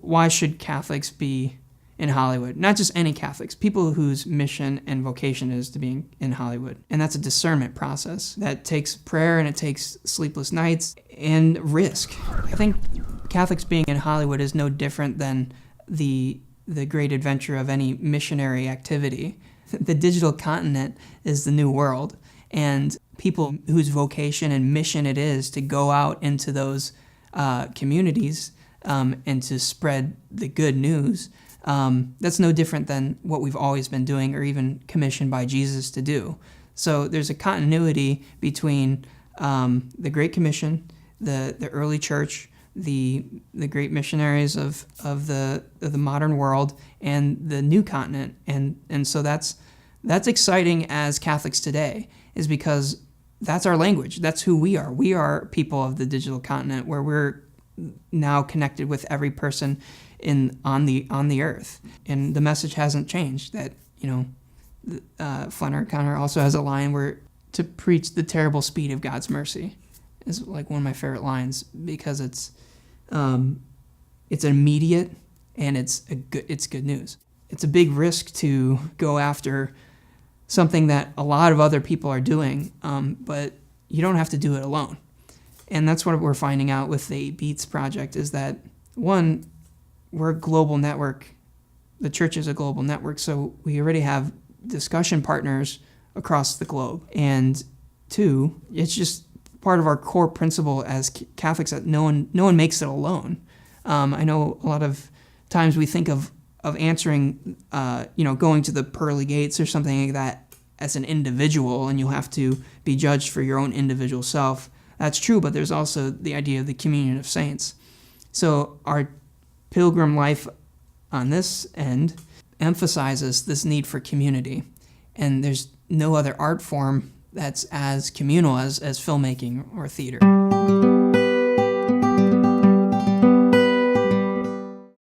why should Catholics be in Hollywood? Not just any Catholics, people whose mission and vocation is to be in Hollywood. And that's a discernment process that takes prayer and it takes sleepless nights and risk. I think Catholics being in Hollywood is no different than the great adventure of any missionary activity. The digital continent is the new world, and people whose vocation and mission it is to go out into those communities and to spread the good news, that's no different than what we've always been doing or even commissioned by Jesus to do. So there's a continuity between the Great Commission, the early church, the great missionaries of the modern world, and the new continent. And so that's exciting as Catholics today, is because that's our language. That's who we are. We are people of the digital continent, where we're now connected with every person on the earth. And the message hasn't changed. That, Flannery O'Connor also has a line where to preach the terrible speed of God's mercy is like one of my favorite lines, because it's immediate and it's good news. It's a big risk to go after something that a lot of other people are doing, but you don't have to do it alone. And that's what we're finding out with the 8 Beats project, is that, one, we're a global network. The church is a global network, so we already have discussion partners across the globe. And 2, it's just part of our core principle as Catholics that no one makes it alone. I know a lot of times we think of answering, going to the pearly gates or something like that as an individual, and you'll have to be judged for your own individual self. That's true, but there's also the idea of the communion of saints. So our pilgrim life on this end emphasizes this need for community, and there's no other art form that's as communal as filmmaking or theater.